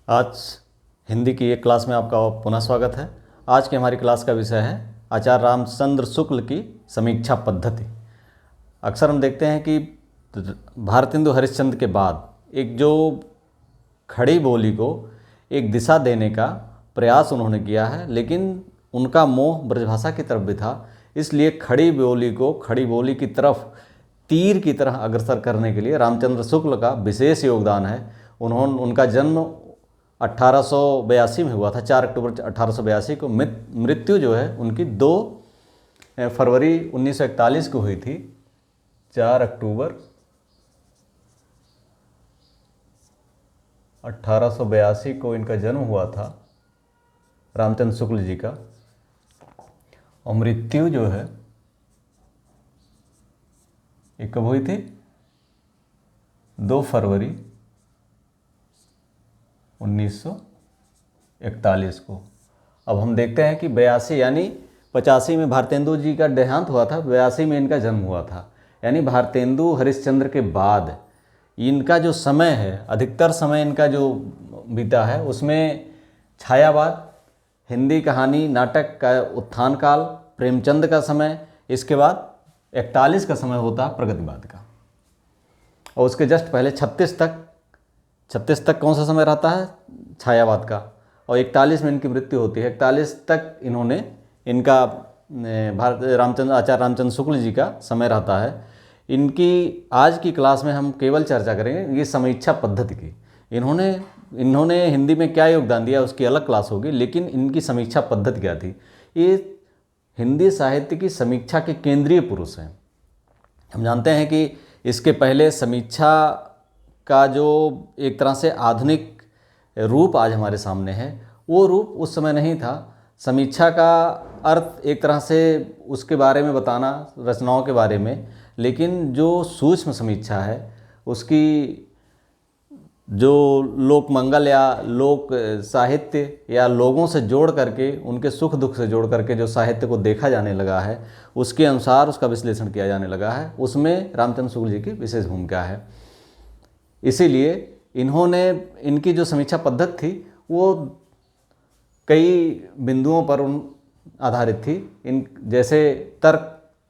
आज हिंदी की एक क्लास में आपका पुनः स्वागत है। आज की हमारी क्लास का विषय है आचार्य रामचंद्र शुक्ल की समीक्षा पद्धति। अक्सर हम देखते हैं कि भारतेंदु हरिश्चंद्र के बाद एक जो खड़ी बोली को एक दिशा देने का प्रयास उन्होंने किया है, लेकिन उनका मोह ब्रजभाषा की तरफ भी था। इसलिए खड़ी बोली को खड़ी बोली की तरफ तीर की तरह अग्रसर करने के लिए रामचंद्र शुक्ल का विशेष योगदान है। उनका जन्म 1882 में हुआ था। 4 अक्टूबर 1882 को मृत्यु जो है उनकी 2 फरवरी 1941 को हुई थी। 4 अक्टूबर 1882 को इनका जन्म हुआ था रामचंद्र शुक्ल जी का, और मृत्यु जो है ये कब हुई थी? 2 फरवरी 1941 को। अब हम देखते हैं कि 82 यानी 85 में भारतेंदु जी का देहांत हुआ था, 82 में इनका जन्म हुआ था। यानी भारतेंदु हरिश्चंद्र के बाद इनका जो समय है, अधिकतर समय इनका जो बीता है उसमें छायावाद, हिंदी कहानी नाटक का उत्थान काल, प्रेमचंद का समय, इसके बाद 41 का समय होता प्रगतिवाद का, और उसके जस्ट पहले 36 तक कौन सा समय रहता है? छायावाद का। और 41 में इनकी मृत्यु होती है। 41 तक इन्होंने इनका आचार्य रामचंद्र शुक्ल जी का समय रहता है। इनकी आज की क्लास में हम केवल चर्चा करेंगे ये समीक्षा पद्धति की। इन्होंने हिंदी में क्या योगदान दिया उसकी अलग क्लास होगी, लेकिन इनकी समीक्षा पद्धति क्या थी? ये हिंदी साहित्य की समीक्षा के केंद्रीय पुरुष हैं। हम जानते हैं कि इसके पहले समीक्षा का जो एक तरह से आधुनिक रूप आज हमारे सामने है, वो रूप उस समय नहीं था। समीक्षा का अर्थ एक तरह से उसके बारे में बताना, रचनाओं के बारे में, लेकिन जो सूक्ष्म समीक्षा है उसकी जो लोक मंगल या लोक साहित्य या लोगों से जोड़ करके, उनके सुख दुख से जोड़ करके जो साहित्य को देखा जाने लगा है, उसके अनुसार उसका विश्लेषण किया जाने लगा है, उसमें रामचंद्र शुक्ल जी की विशेष भूमिका है। इसीलिए इनकी जो समीक्षा पद्धति थी वो कई बिंदुओं पर आधारित थी। जैसे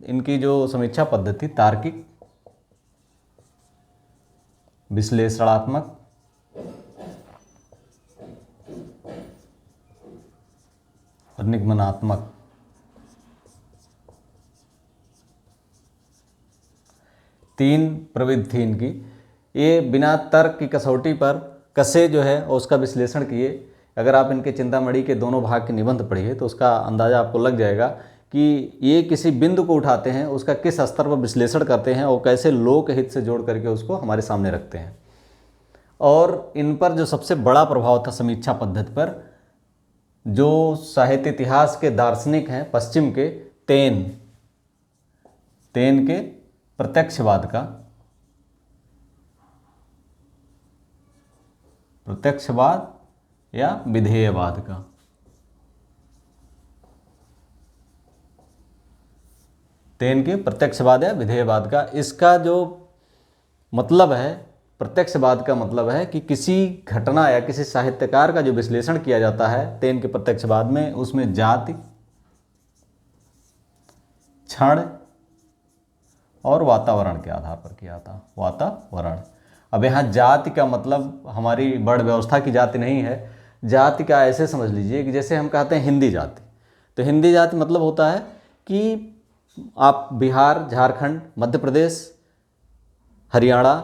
इनकी जो समीक्षा पद्धति थी तार्किक, विश्लेषणात्मक, और निगमनात्मक। 3 प्रविधि थी इनकी। ये बिना तर्क की कसौटी पर कसे जो है और उसका विश्लेषण किए। अगर आप इनके चिंतामणि के दोनों भाग के निबंध पढ़िए तो उसका अंदाज़ा आपको लग जाएगा कि ये किसी बिंदु को उठाते हैं, उसका किस स्तर पर विश्लेषण करते हैं और कैसे लोक हित से जोड़ करके उसको हमारे सामने रखते हैं। और इन पर जो सबसे बड़ा प्रभाव था समीक्षा पद्धति पर, जो साहित्य इतिहास के दार्शनिक हैं पश्चिम के, तेन के प्रत्यक्षवाद या विधेयवाद का। तेन के प्रत्यक्षवाद या विधेयवाद का, इसका जो मतलब है, प्रत्यक्षवाद का मतलब है कि किसी घटना या किसी साहित्यकार का जो विश्लेषण किया जाता है तेन के प्रत्यक्षवाद में, उसमें जाति, क्षण और वातावरण के आधार पर किया था। वातावरण। अब यहाँ जाति का मतलब हमारी वर्ण व्यवस्था की जाति नहीं है। जाति का ऐसे समझ लीजिए कि जैसे हम कहते हैं हिंदी जाति, तो हिंदी जाति मतलब होता है कि आप बिहार, झारखंड, मध्य प्रदेश, हरियाणा,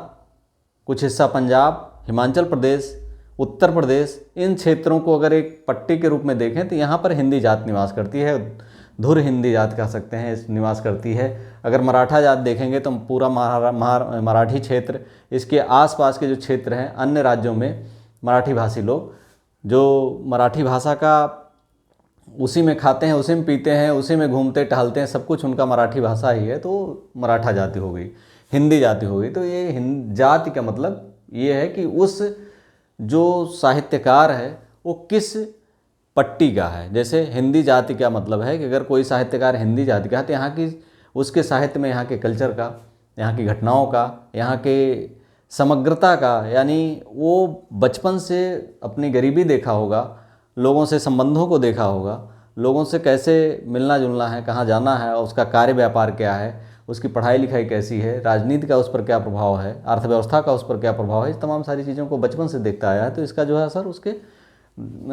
कुछ हिस्सा पंजाब, हिमाचल प्रदेश, उत्तर प्रदेश, इन क्षेत्रों को अगर एक पट्टी के रूप में देखें तो यहाँ पर हिंदी जात निवास करती है। धुर हिंदी जात कह सकते हैं, निवास करती है। अगर मराठा जात देखेंगे तो पूरा मराठी क्षेत्र, इसके आसपास के जो क्षेत्र हैं अन्य राज्यों में मराठी भाषी लोग जो मराठी भाषा का उसी में खाते हैं, उसी में पीते हैं, उसी में घूमते टहलते हैं, सब कुछ उनका मराठी भाषा ही है, तो मराठा जाति हो गई, हिंदी जाति हो गई। तो ये जाति का मतलब ये है कि उस जो साहित्यकार है वो किस पट्टी का है। जैसे हिंदी जाति का मतलब है कि अगर कोई साहित्यकार हिंदी जाति का है तो यहाँ की उसके साहित्य में यहाँ के कल्चर का, यहाँ की घटनाओं का, यहाँ के समग्रता का, यानी वो बचपन से अपनी गरीबी देखा होगा, लोगों से संबंधों को देखा होगा, लोगों से कैसे मिलना जुलना है, कहाँ जाना है, और उसका कार्य व्यापार क्या है, उसकी पढ़ाई लिखाई कैसी है, राजनीति का उस पर क्या प्रभाव है, अर्थव्यवस्था का उस पर क्या प्रभाव है, इस तमाम सारी चीज़ों को बचपन से देखता आया है, तो इसका जो है असर उसके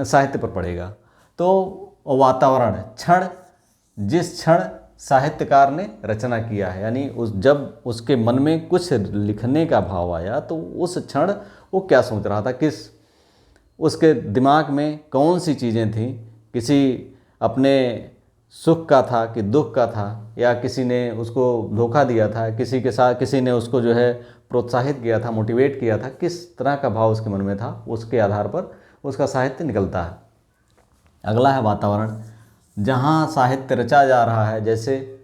साहित्य पर पड़ेगा। तो वातावरण, क्षण, जिस क्षण साहित्यकार ने रचना किया है, यानी जब उसके मन में कुछ लिखने का भाव आया तो उस क्षण वो क्या सोच रहा था, उसके दिमाग में कौन सी चीज़ें थीं, किसी अपने सुख का था कि दुख का था, या किसी ने उसको धोखा दिया था, किसी के साथ किसी ने उसको जो है प्रोत्साहित किया था, मोटिवेट किया था, किस तरह का भाव उसके मन में था, उसके आधार पर उसका साहित्य निकलता है। अगला है वातावरण, जहाँ साहित्य रचा जा रहा है, जैसे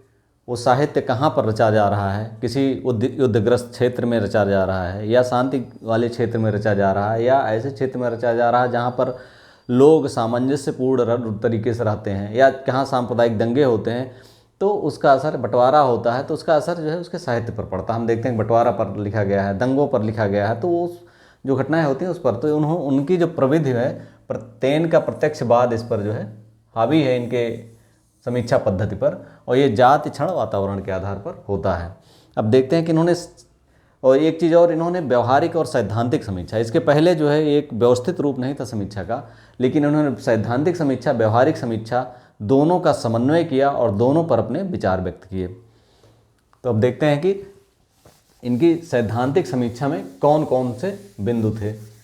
वो साहित्य कहाँ पर रचा जा रहा है, किसी युद्धग्रस्त क्षेत्र में रचा जा रहा है, या शांति वाले क्षेत्र में रचा जा रहा है, या ऐसे क्षेत्र में रचा जा रहा है जहाँ पर लोग सामंजस्यपूर्ण तरीके से रहते हैं, या कहाँ सांप्रदायिक दंगे होते हैं, तो उसका असर, बंटवारा होता है तो उसका असर जो है उसके साहित्य पर पड़ता है। हम देखते हैं बंटवारा पर लिखा गया है, दंगों पर लिखा गया है, तो वो जो घटनाएं होती हैं उस पर, तो उनकी जो प्रविधि है, प्रत्येन का प्रत्यक्षवाद इस पर जो है हावी है, इनके समीक्षा पद्धति पर, और ये जाति क्षण वातावरण के आधार पर होता है। अब देखते हैं कि इन्होंने, और एक चीज़ और, इन्होंने व्यवहारिक और सैद्धांतिक समीक्षा, इसके पहले जो है एक व्यवस्थित रूप नहीं था समीक्षा का, लेकिन इन्होंने सैद्धांतिक समीक्षा, व्यवहारिक समीक्षा दोनों का समन्वय किया और दोनों पर अपने विचार व्यक्त किए। तो अब देखते हैं कि इनकी सैद्धांतिक समीक्षा में कौन कौन से बिंदु थे।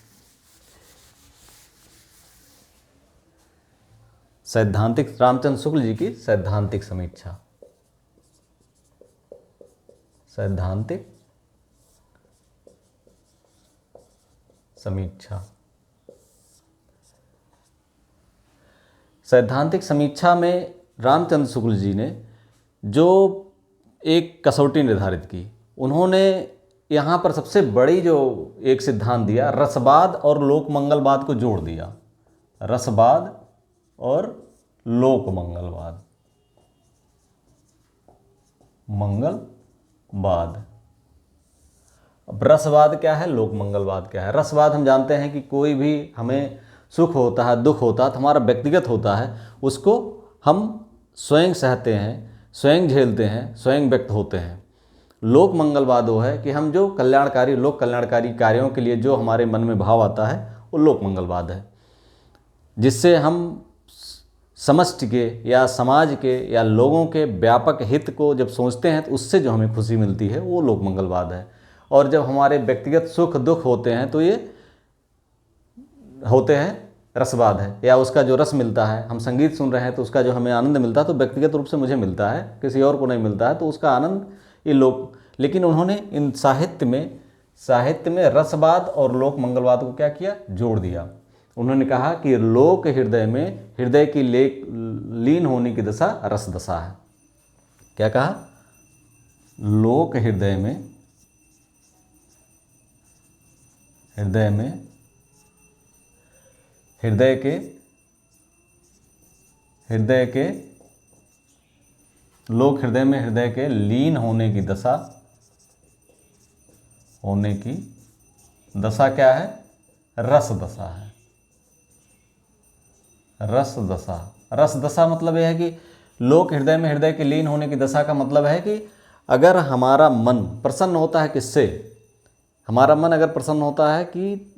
सैद्धांतिक, रामचंद्र शुक्ल जी की सैद्धांतिक समीक्षा, सैद्धांतिक समीक्षा। सैद्धांतिक समीक्षा में रामचंद्र शुक्ल जी ने जो एक कसौटी निर्धारित की, उन्होंने यहाँ पर सबसे बड़ी जो एक सिद्धांत दिया, रसवाद और लोक मंगलवाद को जोड़ दिया। रसवाद और लोक मंगलवाद, मंगलवाद। अब रसवाद क्या है, लोक मंगलवाद क्या है? रसवाद हम जानते हैं कि कोई भी हमें सुख होता है, दुख होता है, तो हमारा व्यक्तिगत होता है, उसको हम स्वयं सहते हैं, स्वयं झेलते हैं, स्वयं व्यक्त होते हैं। लोक मंगलवाद वो है कि हम जो कल्याणकारी, लोक कल्याणकारी कार्यों के लिए जो हमारे मन में भाव आता है, वो लोक मंगलवाद है, जिससे हम समष्टि के या समाज के या लोगों के व्यापक हित को जब सोचते हैं तो उससे जो हमें खुशी मिलती है वो लोक मंगलवाद है। और जब हमारे व्यक्तिगत सुख दुख होते हैं तो ये होते हैं रसवाद है, या उसका जो रस मिलता है, हम संगीत सुन रहे हैं तो उसका जो हमें आनंद मिलता है तो व्यक्तिगत रूप से मुझे मिलता है, किसी और को नहीं मिलता है, तो उसका आनंद ये लोक। लेकिन उन्होंने इन साहित्य में रसवाद और लोक मंगलवाद को क्या किया, जोड़ दिया। उन्होंने कहा कि लोक हृदय में, हृदय की लीन होने की दशा रस दशा है। क्या कहा? लोक हृदय में, हृदय के लोक हृदय में हृदय के लीन होने की दशा, क्या है? रस दशा है। रस दशा, रस दशा मतलब यह है कि लोक हृदय में हृदय के लीन होने की दशा का मतलब है कि अगर हमारा मन प्रसन्न होता है, किससे? हमारा मन अगर प्रसन्न होता है कि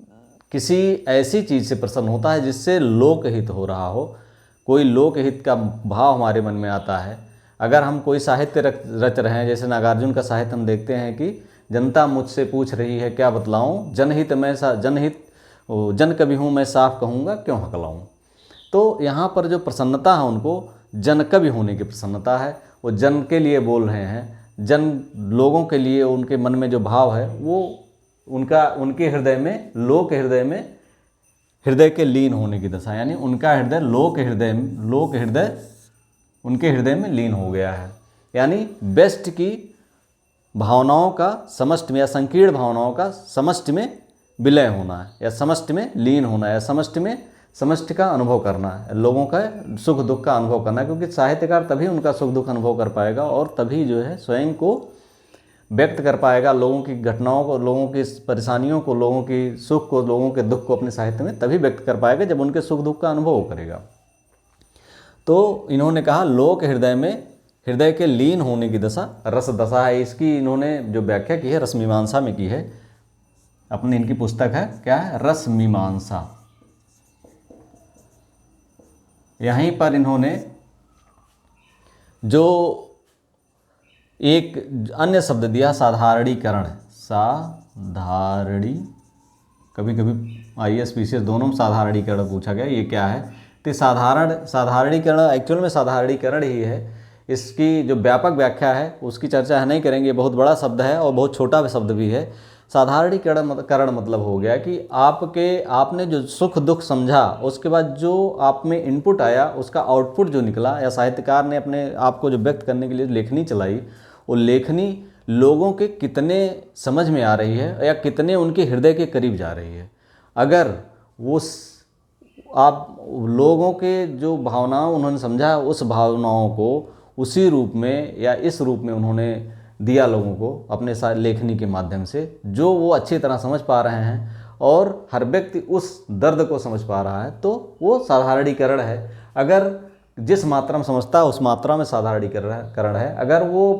किसी ऐसी चीज़ से प्रसन्न होता है जिससे लोकहित हो रहा हो, कोई लोकहित का भाव हमारे मन में आता है। अगर हम कोई साहित्य रच रहे हैं, जैसे नागार्जुन का साहित्य हम देखते हैं कि जनता मुझसे पूछ रही है क्या बतलाऊं, जन कवि हूँ मैं साफ कहूँगा क्यों हकलाऊं। तो यहाँ पर जो प्रसन्नता है उनको जन कवि होने की प्रसन्नता है, वो जन के लिए बोल रहे हैं, जन लोगों के लिए उनके मन में जो भाव है वो उनके हृदय में, लोक हृदय में हृदय के लीन होने की दशा, यानी उनका हृदय उनके हृदय में लीन हो गया है। यानी बेस्ट की भावनाओं का समष्टि में या संकीर्ण भावनाओं का समष्टि में विलय होना है, या समष्टि में लीन होना है, या समष्टि का अनुभव करना है, लोगों का सुख दुख का अनुभव करना है। क्योंकि साहित्यकार तभी उनका सुख दुख अनुभव कर पाएगा और तभी जो है स्वयं को व्यक्त कर पाएगा लोगों की घटनाओं को, लोगों की परेशानियों को, लोगों की सुख को, लोगों के दुख को अपने साहित्य में तभी व्यक्त कर पाएगा जब उनके सुख दुख का अनुभव करेगा। तो इन्होंने कहा लोक हृदय में हृदय के लीन होने की दशा रस दशा है। इसकी इन्होंने जो व्याख्या की है रस मीमांसा में की है। अपनी इनकी पुस्तक है, क्या है, रस मीमांसा। यहीं पर इन्होंने जो एक अन्य शब्द दिया साधारणीकरण, कभी कभी IAS PCS दोनों में साधारणीकरण पूछा गया, ये क्या है। तो साधारणीकरण एक्चुअल में साधारणीकरण ही है। इसकी जो व्यापक व्याख्या है उसकी चर्चा नहीं करेंगे, बहुत बड़ा शब्द है और बहुत छोटा शब्द भी है। साधारणीकरण मतलब हो गया कि आपने जो सुख दुख समझा, उसके बाद जो आप में इनपुट आया, उसका आउटपुट जो निकला, या साहित्यकार ने अपने आप को जो व्यक्त करने के लिए लेखनी चलाई, वो लेखनी लोगों के कितने समझ में आ रही है या कितने उनके हृदय के करीब जा रही है। अगर वो आप लोगों के जो भावनाओं उन्होंने समझा, उस भावनाओं को उसी रूप में या इस रूप में उन्होंने दिया लोगों को अपने लेखनी के माध्यम से, जो वो अच्छी तरह समझ पा रहे हैं और हर व्यक्ति उस दर्द को समझ पा रहा है, तो वो साधारणीकरण है। अगर जिस मात्रा में समझता है उस मात्रा में साधारणीकरण है। अगर वो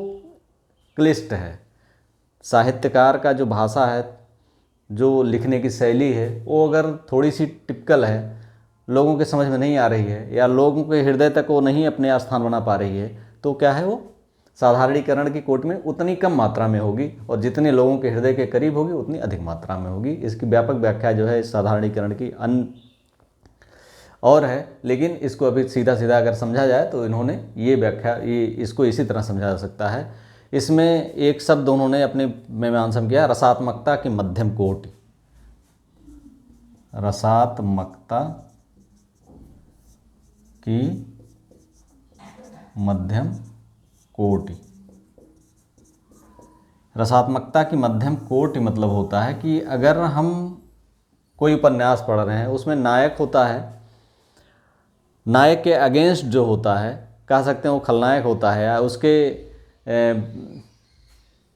क्लिष्ट है, साहित्यकार का जो भाषा है, जो लिखने की शैली है, वो अगर थोड़ी सी टिपिकल है, लोगों के समझ में नहीं आ रही है या लोगों के हृदय तक वो नहीं अपने स्थान बना पा रही है, तो क्या है, वो साधारणीकरण की कोट में उतनी कम मात्रा में होगी, और जितने लोगों के हृदय के करीब होगी उतनी अधिक मात्रा में होगी। इसकी व्यापक व्याख्या जो है इस साधारणीकरण की और है, लेकिन इसको अभी सीधा सीधा अगर समझा जाए तो इन्होंने ये व्याख्या, इसको इसी तरह समझा जा सकता है। इसमें एक शब्द उन्होंने अपने मीमांसा में किया, रसात्मकता की मध्यम कोटि। रसात्मकता की मध्यम कोटि। रसात्मकता की मध्यम कोटि मतलब होता है कि अगर हम कोई उपन्यास पढ़ रहे हैं, उसमें नायक होता है, नायक के अगेंस्ट जो होता है, कह सकते हैं वो खलनायक होता है, या उसके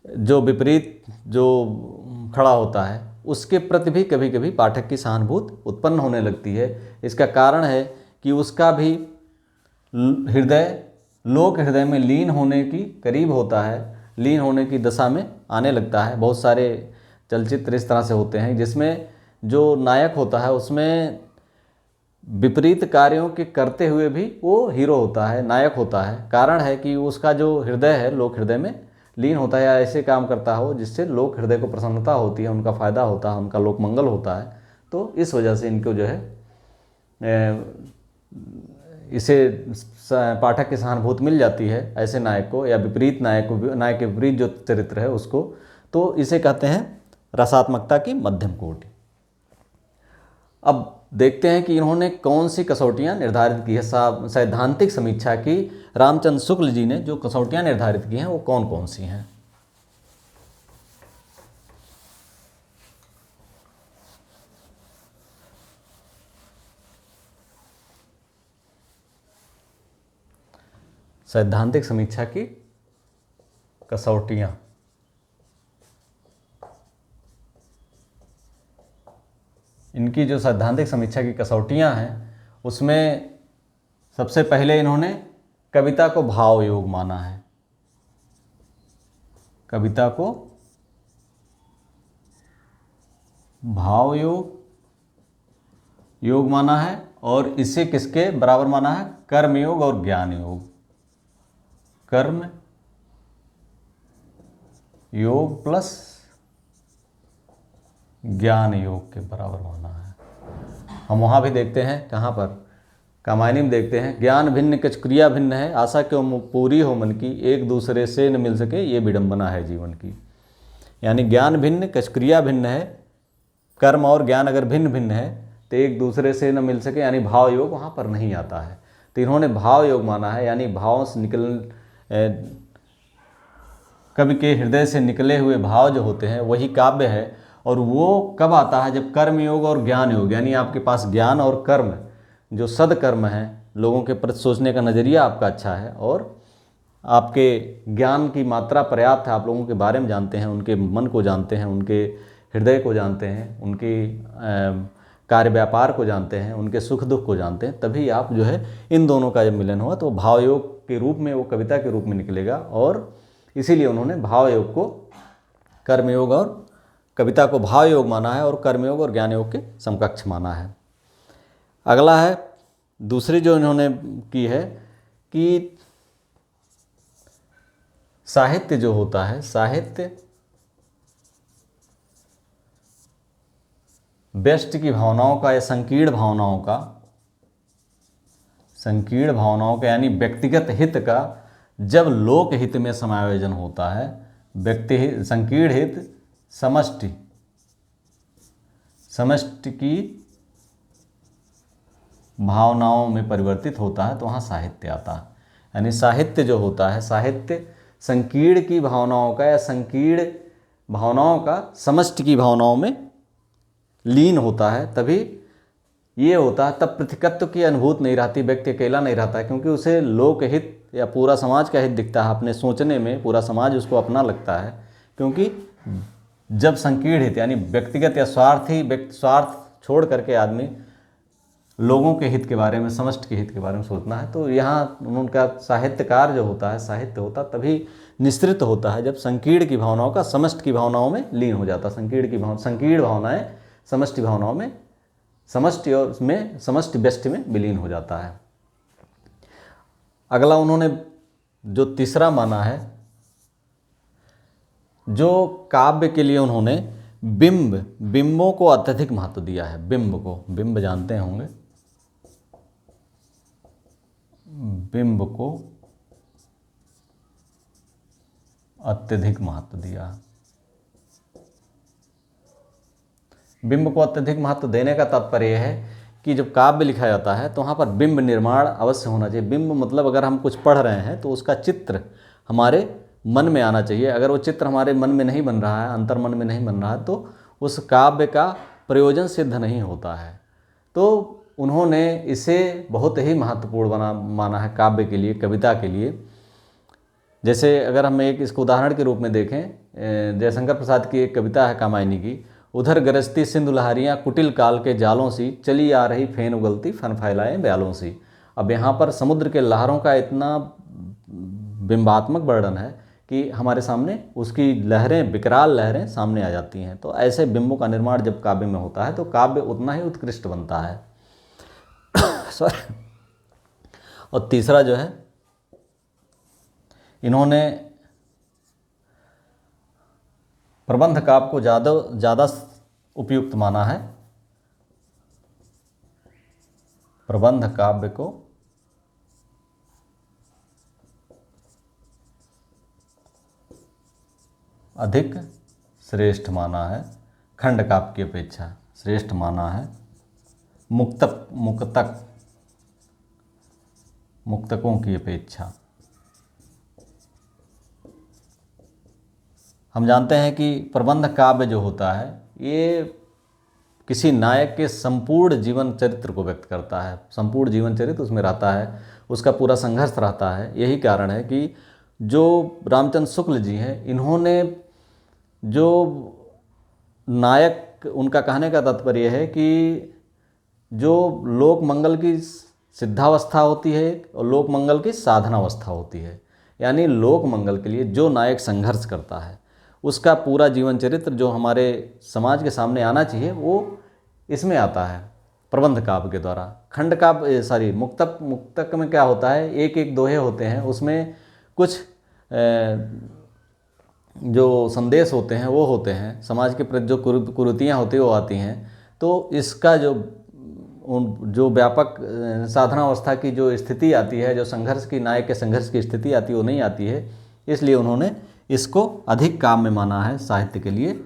जो विपरीत जो खड़ा होता है, उसके प्रति भी कभी कभी पाठक की सहानुभूति उत्पन्न होने लगती है। इसका कारण है कि उसका भी हृदय लोक हृदय में लीन होने की करीब होता है, लीन होने की दशा में आने लगता है। बहुत सारे चलचित्र इस तरह से होते हैं जिसमें जो नायक होता है उसमें विपरीत कार्यों के करते हुए भी वो हीरो होता है, नायक होता है। कारण है कि उसका जो हृदय है लोक हृदय में लीन होता है, या ऐसे काम करता हो जिससे लोक हृदय को प्रसन्नता होती है, उनका फ़ायदा होता है, उनका लोक मंगल होता है। तो इस वजह से इनको जो है इसे पाठक की सहानुभूति मिल जाती है ऐसे नायक को, या विपरीत नायक के विपरीत जो चरित्र है उसको। तो इसे कहते हैं रसात्मकता की मध्यम कोटि। अब देखते हैं कि इन्होंने कौन सी कसौटियाँ निर्धारित की है। सैद्धांतिक समीक्षा की रामचंद्र शुक्ल जी ने जो कसौटियाँ निर्धारित की हैं वो कौन कौन सी हैं। सैद्धांतिक समीक्षा की कसौटियाँ, इनकी जो सैद्धांतिक समीक्षा की कसौटियाँ हैं उसमें सबसे पहले इन्होंने कविता को भाव योग माना है। कविता को भाव योग माना है, और इसे किसके बराबर माना है, कर्म योग और ज्ञान योग। कर्म योग प्लस ज्ञान योग के बराबर माना है। हम वहाँ भी देखते हैं, कहाँ पर, कामायनी में देखते हैं, ज्ञान भिन्न कछ क्रिया भिन्न है, आशा क्यों पूरी हो मन की, एक दूसरे से न मिल सके ये विडंबना है जीवन की। यानी ज्ञान भिन्न कछ क्रिया भिन्न है, कर्म और ज्ञान अगर भिन्न भिन्न है तो एक दूसरे से न मिल सके, यानी भाव योग वहाँ पर नहीं आता है। तो इन्होंने भाव योग माना है, यानी भाव से कवि के हृदय से निकले हुए भाव जो होते हैं वही काव्य है। और वो कब आता है, जब कर्म योग और ज्ञान योग, यानी आपके पास ज्ञान और कर्म जो सदकर्म है, लोगों के प्रति सोचने का नज़रिया आपका अच्छा है, और आपके ज्ञान की मात्रा पर्याप्त है, आप लोगों के बारे में जानते हैं, उनके मन को जानते हैं, उनके हृदय को जानते हैं, उनकी कार्य व्यापार को जानते हैं, उनके सुख दुख को जानते हैं, तभी आप जो है इन दोनों का जब मिलन होगा तो भावयोग के रूप में, वो कविता के रूप में निकलेगा। और इसीलिए उन्होंने भावयोग को कर्मयोग और कविता को भावयोग माना है और कर्मयोग और ज्ञान योग के समकक्ष माना है। अगला है दूसरी जो इन्होंने की है कि साहित्य जो होता है, साहित्य व्यष्टि की भावनाओं का या संकीर्ण भावनाओं का यानी व्यक्तिगत हित का जब लोक हित में समायोजन होता है, व्यक्ति संकीर्ण हित समष्टि की भावनाओं में परिवर्तित होता है तो वहाँ साहित्य आता है। यानी साहित्य जो होता है, साहित्य संकीर्ण की भावनाओं का या संकीर्ण भावनाओं का समष्टि की भावनाओं में लीन होता है, तभी ये होता है। तब पृथकत्व की अनुभूति नहीं रहती, व्यक्ति अकेला नहीं रहता है, क्योंकि उसे लोकहित या पूरा समाज का हित दिखता है। अपने सोचने में पूरा समाज उसको अपना लगता है, क्योंकि जब संकीर्ण हित यानी व्यक्तिगत या स्वार्थ छोड़ करके आदमी लोगों के हित के बारे में, समष्टि के हित के बारे में सोचना है, तो यहाँ उनका साहित्यकार जो होता है, साहित्य होता तभी निस्तृत होता है जब संकीर्ण की भावनाओं का समष्टि की भावनाओं में लीन हो जाता। संकीर्ण भावनाएं समष्टि भावनाओं में, समष्टि और में समष्टि व्यष्टि में विलीन हो जाता है। अगला उन्होंने जो तीसरा माना है, जो काव्य के लिए उन्होंने बिंबों को अत्यधिक महत्व दिया है। बिंब जानते होंगे, बिंब को अत्यधिक महत्व दिया। बिंब को अत्यधिक महत्व देने का तात्पर्य है कि जब काव्य लिखा जाता है तो वहाँ पर बिंब निर्माण अवश्य होना चाहिए। बिंब मतलब अगर हम कुछ पढ़ रहे हैं तो उसका चित्र हमारे मन में आना चाहिए। अगर वो चित्र हमारे मन में नहीं बन रहा है, अंतर मन में नहीं बन रहा है, तो उस काव्य का प्रयोजन सिद्ध नहीं होता है। तो उन्होंने इसे बहुत ही महत्वपूर्ण माना है काव्य के लिए, कविता के लिए। जैसे अगर हम इसको उदाहरण के रूप में देखें, जयशंकर प्रसाद की एक कविता है कामायनी की, उधर गरजती सिंधु लहरियाँ कुटिल काल के जालों सी, चली आ रही फेन उगलती फन फैलाए ब्यालों सी। अब यहाँ पर समुद्र के लहरों का इतना बिंबात्मक वर्णन है कि हमारे सामने उसकी लहरें, विकराल लहरें सामने आ जाती हैं। तो ऐसे बिंबों का निर्माण जब काव्य में होता है तो काव्य उतना ही उत्कृष्ट बनता है। और तीसरा जो है, इन्होंने प्रबंध काव्य को ज़्यादा उपयुक्त माना है। प्रबंध काव्य को अधिक श्रेष्ठ माना है, खंड काव्य की अपेक्षा श्रेष्ठ माना है। मुक्तकों की अपेक्षा। हम जानते हैं कि प्रबंध काव्य जो होता है ये किसी नायक के संपूर्ण जीवन चरित्र को व्यक्त करता है। संपूर्ण जीवन चरित्र उसमें रहता है, उसका पूरा संघर्ष रहता है। यही कारण है कि जो रामचंद्र शुक्ल जी हैं, इन्होंने जो नायक, उनका कहने का तात्पर्य है कि जो लोक मंगल की सिद्धावस्था होती है और लोक मंगल की साधनावस्था होती है, यानी लोक मंगल के लिए जो नायक संघर्ष करता है उसका पूरा जीवन चरित्र जो हमारे समाज के सामने आना चाहिए वो इसमें आता है प्रबंध काव्य के द्वारा। खंड काव्य मुक्तक में क्या होता है, एक एक दोहे होते हैं, उसमें कुछ जो संदेश होते हैं वो होते हैं, समाज के प्रति जो कुरीतियाँ होती हैं वो आती हैं। तो इसका जो व्यापक साधनावस्था की जो स्थिति आती है, जो संघर्ष की, नायक के संघर्ष की स्थिति आती है, वो नहीं आती है। इसलिए उन्होंने इसको अधिक काम में माना है साहित्य के लिए,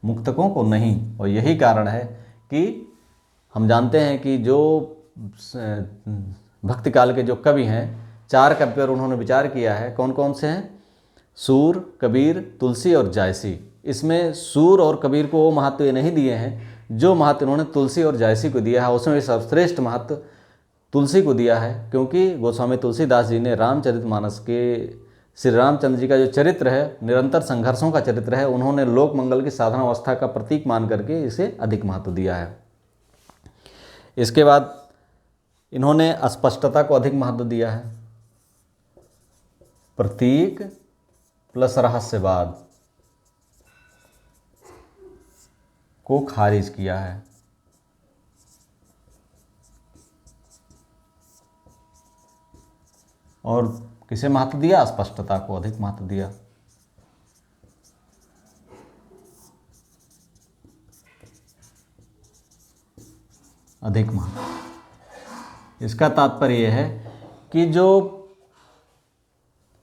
मुक्तकों को नहीं। और यही कारण है कि हम जानते हैं कि जो भक्ति काल के जो कवि हैं, 4 कवि पर उन्होंने विचार किया है। कौन कौन से हैं? सूर, कबीर, तुलसी और जायसी। इसमें सूर और कबीर को वो महत्व नहीं दिए हैं जो महत्व उन्होंने तुलसी और जायसी को दिया है। उसमें भी सर्वश्रेष्ठ महत्व तुलसी को दिया है, क्योंकि गोस्वामी तुलसीदास जी ने रामचरितमानस के श्री रामचंद्र जी का जो चरित्र है, निरंतर संघर्षों का चरित्र है, उन्होंने लोक मंगल की साधना अवस्था का प्रतीक मान करके इसे अधिक महत्व दिया है। इसके बाद इन्होंने अस्पष्टता को अधिक महत्व दिया है। प्रतीक प्लस रहस्यवाद को खारिज किया है। और किसे महत्व दिया? स्पष्टता को अधिक महत्व दिया। अधिक महत्व। इसका तात्पर्य यह है कि जो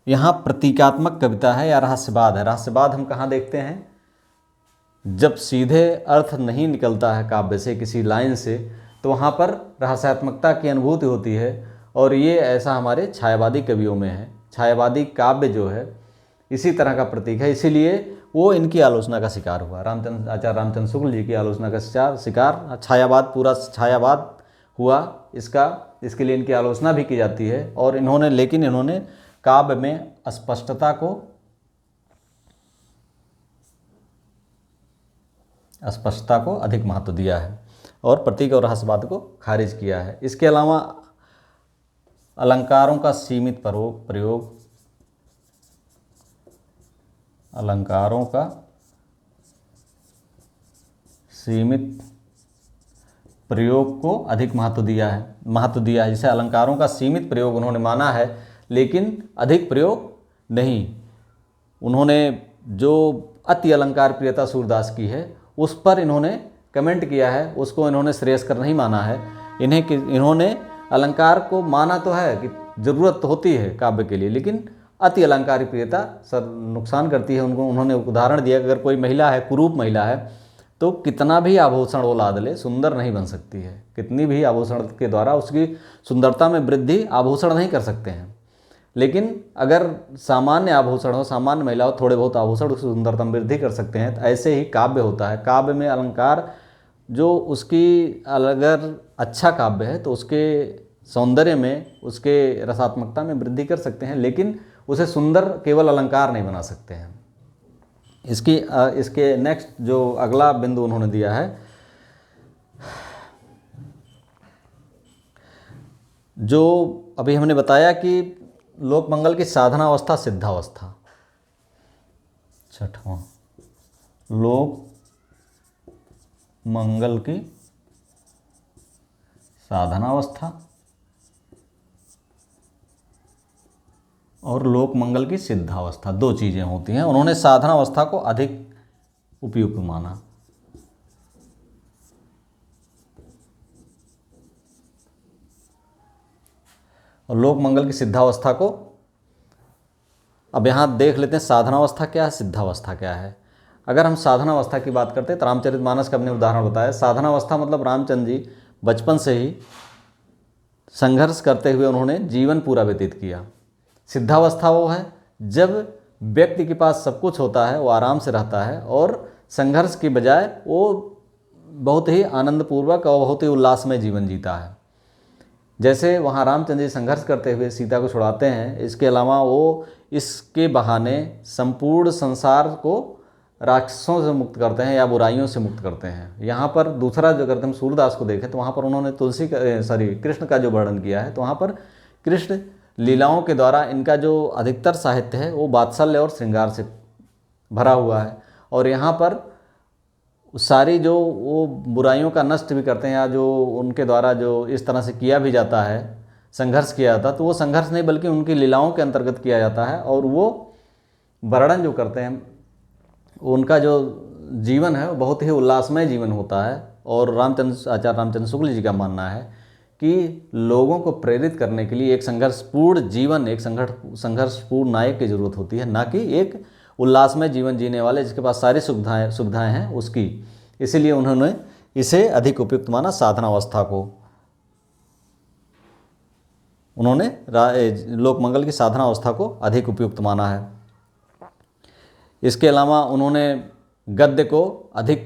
यहाँ प्रतीकात्मक कविता है या रहस्यवाद है, रहस्यवाद हम कहाँ देखते हैं? जब सीधे अर्थ नहीं निकलता है काव्य से, किसी लाइन से, तो वहाँ पर रहस्यात्मकता की अनुभूति होती है। और ये ऐसा हमारे छायावादी कवियों में है। छायावादी काव्य जो है इसी तरह का प्रतीक है, इसीलिए वो इनकी आलोचना का शिकार हुआ। आचार्य रामचंद्र शुक्ल जी की आलोचना का शिकार छायावाद, पूरा छायावाद हुआ इसके लिए इनकी आलोचना भी की जाती है। और इन्होंने काव्य में अस्पष्टता को अधिक महत्व दिया है और प्रतीक और रहस्यवाद को खारिज किया है। इसके अलावा अलंकारों का सीमित प्रयोग, अलंकारों का सीमित प्रयोग को अधिक महत्व दिया है। जैसे अलंकारों का सीमित प्रयोग उन्होंने माना है, लेकिन अधिक प्रयोग नहीं। उन्होंने जो अति अलंकार प्रियता सूरदास की है उस पर इन्होंने कमेंट किया है, उसको इन्होंने श्रेयस्कर नहीं माना है। इन्होंने अलंकार को माना तो है कि ज़रूरत तो होती है काव्य के लिए, लेकिन अति अलंकार प्रियता नुकसान करती है उनको। उन्होंने उदाहरण दिया कि अगर कोई महिला है, कुरूप महिला है, तो कितना भी आभूषण वो लाद ले, सुंदर नहीं बन सकती है। कितनी भी आभूषण के द्वारा उसकी सुंदरता में वृद्धि आभूषण नहीं कर सकते हैं। लेकिन अगर सामान्य आभूषण हो, सामान्य महिला हो, थोड़े बहुत आभूषण उसकी सुंदरता में वृद्धि कर सकते हैं। तो ऐसे ही काव्य होता है। काव्य में अलंकार जो उसकी अगर अच्छा काव्य है तो उसके सौंदर्य में, उसके रसात्मकता में वृद्धि कर सकते हैं, लेकिन उसे सुंदर केवल अलंकार नहीं बना सकते हैं। इसके नेक्स्ट जो अगला बिंदु उन्होंने दिया है, जो अभी हमने बताया कि लोक मंगल की साधना अवस्था, सिद्धावस्था। छठवां, लोक मंगल की साधनावस्था और लोक मंगल की सिद्धावस्था, दो चीज़ें होती हैं। उन्होंने साधनावस्था को अधिक उपयुक्त माना। और लोक मंगल की सिद्धावस्था को अब यहाँ देख लेते हैं, साधनावस्था क्या है, सिद्धावस्था क्या है। अगर हम साधनावस्था की बात करते हैं तो रामचरितमानस का हमने उदाहरण बताया। साधनावस्था मतलब रामचंद्र जी बचपन से ही संघर्ष करते हुए उन्होंने जीवन पूरा व्यतीत किया। सिद्धावस्था वो है जब व्यक्ति के पास सब कुछ होता है, वो आराम से रहता है और संघर्ष की बजाय वो बहुत ही आनंदपूर्वक और बहुत ही उल्लासमय जीवन जीता है। जैसे वहाँ रामचंद्र जी संघर्ष करते हुए सीता को छुड़ाते हैं, इसके अलावा वो इसके बहाने संपूर्ण संसार को राक्षसों से मुक्त करते हैं या बुराइयों से मुक्त करते हैं। यहाँ पर दूसरा जो अगर हम सूरदास को देखें तो वहाँ पर उन्होंने कृष्ण का जो वर्णन किया है, तो वहाँ पर कृष्ण लीलाओं के द्वारा इनका जो अधिकतर साहित्य है वो वात्सल्य और श्रृंगार से भरा हुआ है। और यहाँ पर सारी जो वो बुराइयों का नष्ट भी करते हैं, या जो उनके द्वारा जो इस तरह से किया भी जाता है, संघर्ष किया जाता है, तो वो संघर्ष नहीं बल्कि उनकी लीलाओं के अंतर्गत किया जाता है। और वो वर्णन जो करते हैं, उनका जो जीवन है वो बहुत ही उल्लासमय जीवन होता है। और आचार्य रामचंद्र शुक्ल जी का मानना है कि लोगों को प्रेरित करने के लिए एक संघर्षपूर्ण जीवन, एक संघर्षपूर्ण नायक की जरूरत होती है, ना कि एक उल्लासमय जीवन जीने वाले जिसके पास सारी सुविधाएं हैं उसकी। इसीलिए उन्होंने इसे अधिक उपयुक्त माना। साधनावस्था को उन्होंने लोक मंगल की साधनावस्था को अधिक उपयुक्त माना है। इसके अलावा उन्होंने गद्य को अधिक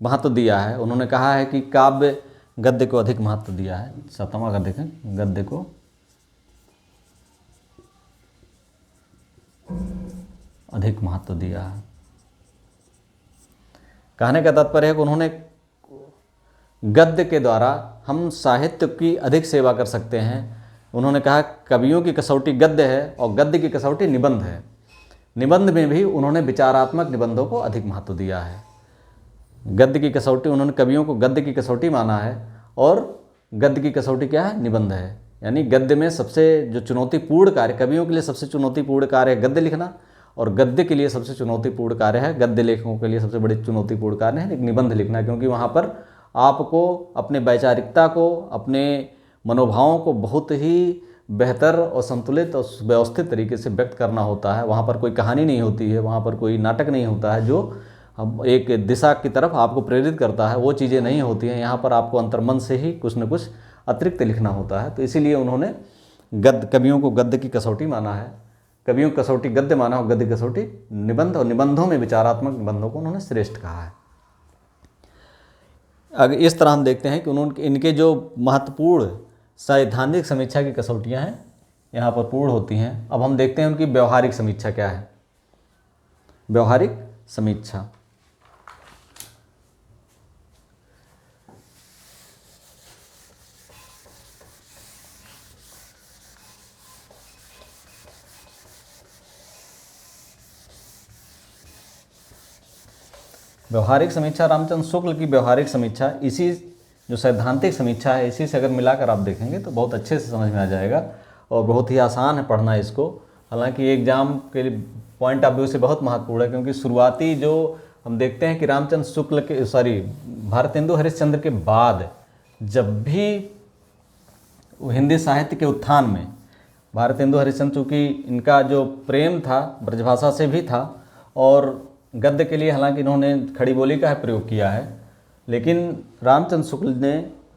महत्व दिया है। उन्होंने कहा है कि काव्य गद्य को अधिक महत्व दिया है। 7वां का देखें, गद्य को अधिक महत्व दिया है। कहने का तात्पर्य है कि उन्होंने गद्य के द्वारा हम साहित्य की अधिक सेवा कर सकते हैं। उन्होंने कहा कवियों की कसौटी गद्य है और गद्य की कसौटी निबंध है। निबंध में भी उन्होंने विचारात्मक निबंधों को अधिक महत्व दिया है। गद्य की कसौटी, उन्होंने कवियों को गद्य की कसौटी माना है और गद्य की कसौटी क्या है? निबंध है। यानी गद्य में सबसे जो चुनौतीपूर्ण कार्य, कवियों के लिए सबसे चुनौतीपूर्ण कार्य है गद्य लिखना, और गद्य के लिए सबसे चुनौतीपूर्ण कार्य है, गद्य लेखकों के लिए सबसे बड़ी चुनौतीपूर्ण कार्य है एक निबंध लिखना, क्योंकि वहाँ पर आपको अपने वैचारिकता को, अपने मनोभावों को बहुत ही बेहतर और संतुलित और व्यवस्थित तरीके से व्यक्त करना होता है। वहाँ पर कोई कहानी नहीं होती है, वहाँ पर कोई नाटक नहीं होता है जो हम एक दिशा की तरफ आपको प्रेरित करता है, वो चीज़ें नहीं होती हैं। यहाँ पर आपको अंतर्मन से ही कुछ न कुछ अतिरिक्त लिखना होता है। तो इसीलिए उन्होंने कवियों को गद्य की कसौटी माना है, कवियों की कसौटी गद्य माना और गद्य की कसौटी निबंध, और निबंधों में विचारात्मक निबंधों को उन्होंने श्रेष्ठ कहा है। अगर इस तरह हम देखते हैं कि उन्होंने इनके जो महत्वपूर्ण सैद्धांतिक समीक्षा की कसौटियाँ हैं यहाँ पर पूर्ण होती हैं। अब हम देखते हैं उनकी व्यवहारिक समीक्षा क्या है। व्यवहारिक समीक्षा, व्यवहारिक समीक्षा, रामचंद्र शुक्ल की व्यवहारिक समीक्षा, इसी जो सैद्धांतिक समीक्षा है इसी से अगर मिलाकर आप देखेंगे तो बहुत अच्छे से समझ में आ जाएगा और बहुत ही आसान है पढ़ना इसको। हालांकि एग्जाम के लिए पॉइंट ऑफ व्यू से बहुत महत्वपूर्ण है, क्योंकि शुरुआती जो हम देखते हैं कि रामचंद्र शुक्ल के भारतेंदु हरिश्चंद्र के बाद जब भी हिंदी साहित्य के उत्थान में भारतेंदु हरिश्चंद्र, चूँकि इनका जो प्रेम था ब्रजभाषा से भी था और गद्य के लिए हालांकि इन्होंने खड़ी बोली का प्रयोग किया है, लेकिन रामचंद्र शुक्ल ने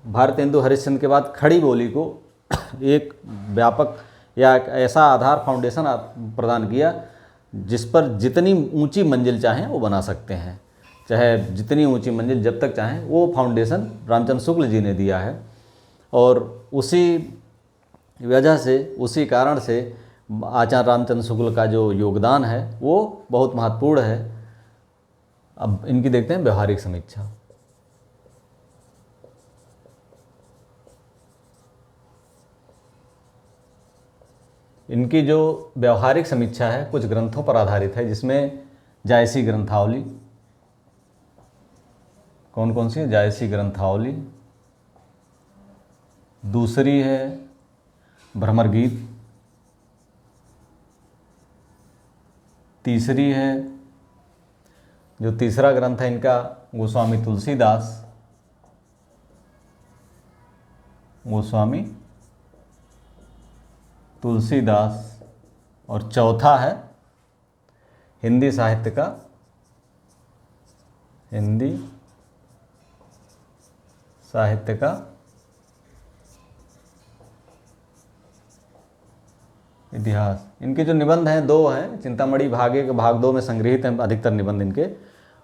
भारतेंदु हरिश्चंद्र के बाद खड़ी बोली को एक व्यापक या एक ऐसा आधार फाउंडेशन प्रदान किया जिस पर जितनी ऊंची मंजिल चाहें वो बना सकते हैं, चाहे जितनी ऊंची मंजिल जब तक चाहें, वो फाउंडेशन रामचंद्र शुक्ल जी ने दिया है। और उसी वजह से, उसी कारण से आचार्य रामचंद्र शुक्ल का जो योगदान है वो बहुत महत्वपूर्ण है। अब इनकी देखते हैं व्यवहारिक समीक्षा। इनकी जो व्यवहारिक समीक्षा है कुछ ग्रंथों पर आधारित है, जिसमें जायसी ग्रंथावली, कौन कौन सी है? जायसी ग्रंथावली, दूसरी है भ्रमर गीत, तीसरी है, जो तीसरा ग्रंथ है इनका गोस्वामी तुलसीदास, गोस्वामी तुलसीदास, और चौथा है हिंदी साहित्य का, हिंदी साहित्य का इतिहास। इनके जो निबंध हैं दो हैं, चिंतामणि भाग 1 भाग 2 में संग्रहित हैं अधिकतर निबंध इनके,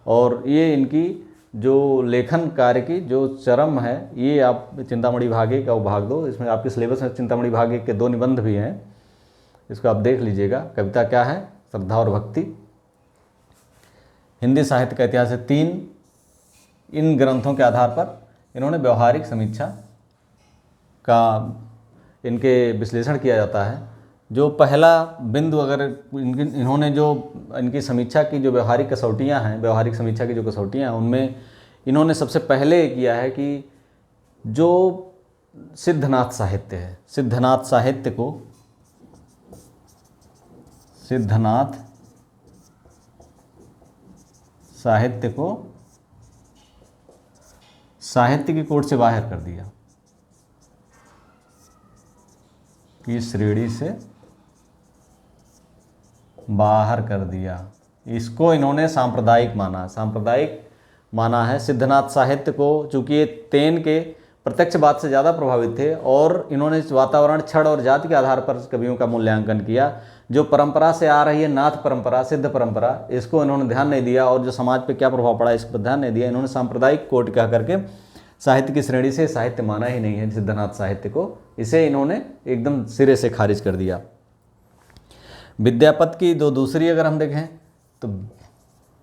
और ये इनकी जो लेखन कार्य की जो चरम है, ये आप चिंतामणि भाग 1 और भाग 2, इसमें आपके सिलेबस में चिंतामणि भाग 1 के 2 निबंध भी हैं, इसको आप देख लीजिएगा। कविता क्या है? श्रद्धा और भक्ति। हिंदी साहित्य का इतिहास है 3। इन ग्रंथों के आधार पर इन्होंने व्यवहारिक समीक्षा का इनके विश्लेषण किया जाता है। जो पहला बिंदु, अगर इन्होंने जो इनकी समीक्षा की जो व्यवहारिक कसौटियाँ हैं, व्यवहारिक समीक्षा की जो कसौटियाँ हैं, उनमें इन्होंने सबसे पहले किया है कि जो सिद्धनाथ साहित्य है, सिद्धनाथ साहित्य को, सिद्धनाथ साहित्य को साहित्य की कोट से बाहर कर दिया, की श्रेणी से बाहर कर दिया। इसको इन्होंने सांप्रदायिक माना, सांप्रदायिक माना है। सिद्धनाथ साहित्य को, चूँकि ये तेन के प्रत्यक्षवाद से ज़्यादा प्रभावित थे और इन्होंने वातावरण, क्षण और जाति के आधार पर कवियों का मूल्यांकन किया। जो परंपरा से आ रही है, नाथ परंपरा, सिद्ध परंपरा, इसको इन्होंने ध्यान नहीं दिया, और जो समाज पे क्या प्रभाव पड़ा इस पर ध्यान नहीं दिया। इन्होंने सांप्रदायिक कोट कह करके साहित्य की श्रेणी से साहित्य माना ही नहीं है सिद्धनाथ साहित्य को, इसे इन्होंने एकदम सिरे से खारिज कर दिया। विद्यापति की दो दूसरी अगर हम देखें तो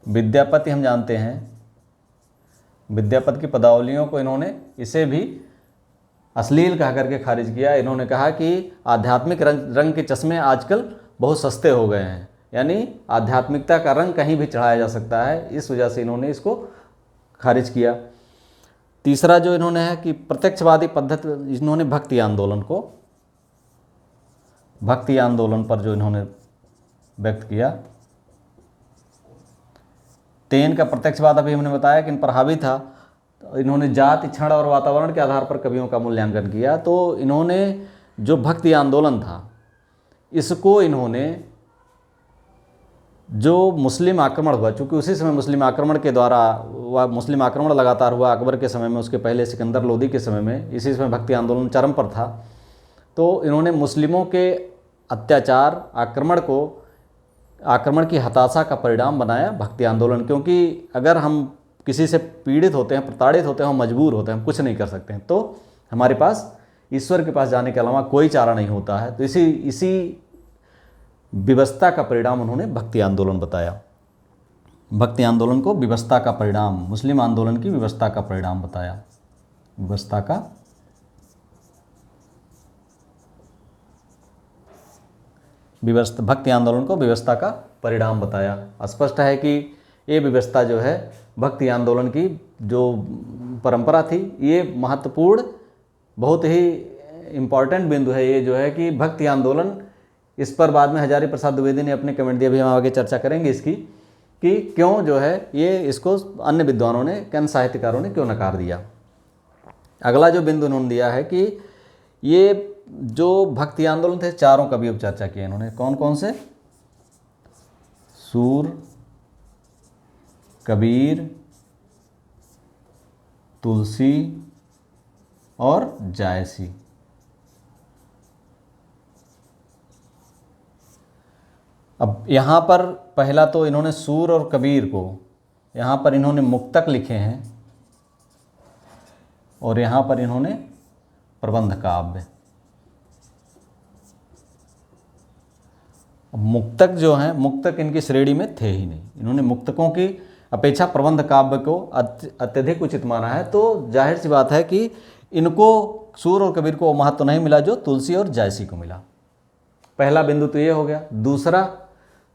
विद्यापति हम जानते हैं, विद्यापति की पदावलियों को इन्होंने इसे भी अश्लील कह करके खारिज किया। इन्होंने कहा कि आध्यात्मिक रंग के चश्मे आजकल बहुत सस्ते हो गए हैं, यानी आध्यात्मिकता का रंग कहीं भी चढ़ाया जा सकता है, इस वजह से इन्होंने इसको खारिज किया। तीसरा जो इन्होंने है कि प्रत्यक्षवादी पद्धति, इन्होंने भक्ति आंदोलन पर जो इन्होंने व्यक्त किया। तेन का प्रत्यक्षवाद अभी हमने बताया कि इन पर हावी था। तो इन्होंने जाति, क्षण और वातावरण के आधार पर कवियों का मूल्यांकन किया। तो इन्होंने जो भक्ति आंदोलन था इसको इन्होंने, जो मुस्लिम आक्रमण हुआ, चूँकि उसी समय मुस्लिम आक्रमण के द्वारा मुस्लिम आक्रमण लगातार हुआ अकबर के समय में, उसके पहले सिकंदर लोदी के समय में, इसी समय भक्ति आंदोलन चरम पर था। तो इन्होंने मुस्लिमों के अत्याचार, आक्रमण की हताशा का परिणाम बनाया भक्ति आंदोलन। क्योंकि अगर हम किसी से पीड़ित होते हैं, प्रताड़ित होते हैं, हम मजबूर होते हैं, हम कुछ नहीं कर सकते हैं, तो हमारे पास ईश्वर के पास जाने के अलावा कोई चारा नहीं होता है। तो इसी विवशता का परिणाम उन्होंने भक्ति आंदोलन बताया। भक्ति आंदोलन को विवशता का परिणाम, मुस्लिम आंदोलन की विवशता का परिणाम बताया। भक्ति आंदोलन को विवशता का परिणाम बताया। स्पष्ट है कि ये विवशता जो है भक्ति आंदोलन की जो परंपरा थी, ये महत्वपूर्ण, बहुत ही इम्पॉर्टेंट बिंदु है ये जो है कि भक्ति आंदोलन, इस पर बाद में हजारी प्रसाद द्विवेदी ने अपने कमेंट दिए, अभी हम आगे चर्चा करेंगे इसकी, कि क्यों जो है ये, इसको अन्य विद्वानों ने, अन्य साहित्यकारों ने क्यों नकार दिया। अगला जो बिंदु उन्होंने दिया है कि ये जो भक्ति आंदोलन थे, चारों कवियों पर चर्चा की इन्होंने। कौन कौन से? सूर, कबीर, तुलसी और जायसी। अब यहाँ पर पहला तो इन्होंने सूर और कबीर को, यहाँ पर इन्होंने मुक्तक लिखे हैं और यहाँ पर इन्होंने प्रबंध काव्य। मुक्तक जो हैं, मुक्तक इनकी श्रेणी में थे ही नहीं। इन्होंने मुक्तकों की अपेक्षा प्रबंध काव्य को अत्यधिक उचित माना है। तो जाहिर सी बात है कि इनको, सूर और कबीर को महत्व नहीं मिला जो तुलसी और जायसी को मिला। पहला बिंदु तो ये हो गया।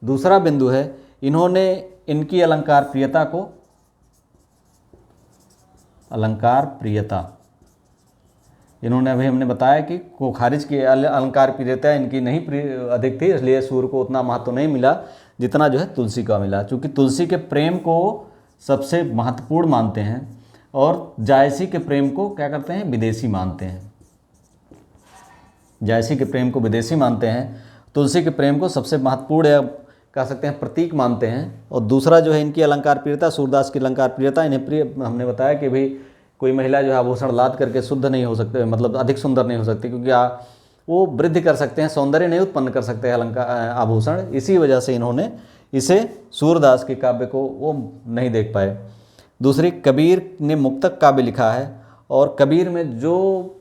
दूसरा बिंदु है, इन्होंने इनकी अलंकार प्रियता, इन्होंने, अभी हमने बताया कि को खारिज की, अलंकार प्रियता इनकी नहीं अधिक थी, इसलिए सूर को उतना महत्व नहीं मिला जितना जो है तुलसी का मिला। चूँकि तुलसी के प्रेम को सबसे महत्वपूर्ण मानते हैं और जायसी के प्रेम को क्या करते हैं, विदेशी मानते हैं। जायसी के प्रेम को विदेशी मानते हैं, तुलसी के प्रेम को सबसे महत्वपूर्ण या कह सकते हैं प्रतीक मानते हैं। और दूसरा जो है इनकी अलंकार प्रियता, सूरदास की अलंकार प्रियता, इन्हें प्रिय, हमने बताया कि भाई कोई महिला जो है आभूषण लाद करके शुद्ध नहीं हो सकते, मतलब अधिक सुंदर नहीं हो सकती, क्योंकि वो वृद्धि कर सकते हैं, सौंदर्य नहीं उत्पन्न कर सकते हैं अलंकार, आभूषण। इसी वजह से इन्होंने इसे, सूरदास के काव्य को वो नहीं देख पाए। दूसरी, कबीर ने मुक्तक काव्य लिखा है और कबीर में जो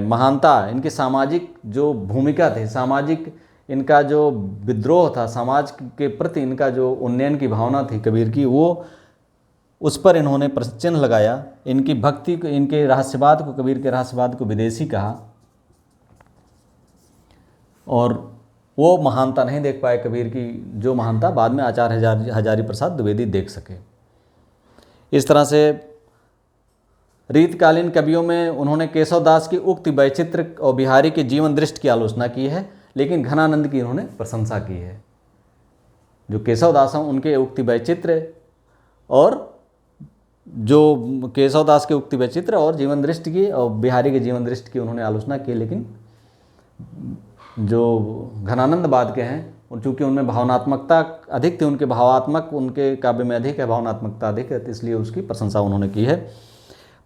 महानता, इनकी सामाजिक जो भूमिका थी, सामाजिक इनका जो विद्रोह था, समाज के प्रति इनका जो उन्नयन की भावना थी कबीर की, वो, उस पर इन्होंने प्रश्न चिन्ह लगाया। इनकी भक्ति को, इनके रहस्यवाद को, कबीर के रहस्यवाद को विदेशी कहा और वो महानता नहीं देख पाए कबीर की, जो महानता बाद में आचार्य हजारी प्रसाद द्विवेदी देख सके। इस तरह से रीतकालीन कवियों में उन्होंने केशव दास की उक्ति वैचित्र और बिहारी के जीवन दृष्टि की आलोचना की है, लेकिन घनानंद की उन्होंने प्रशंसा की है। जो केशव दास हैं उनके उक्ति वैचित्र, और जो केशव दास के उक्ति वैचित्र और जीवन दृष्टि की और बिहारी के जीवन दृष्टि की उन्होंने आलोचना की, लेकिन जो घनानंदवाद के हैं, चूँकि उनमें भावनात्मकता अधिक थी, उनके भावात्मक, उनके काव्य में अधिक है, भावनात्मकता अधिक है, इसलिए उसकी प्रशंसा उन्होंने की है।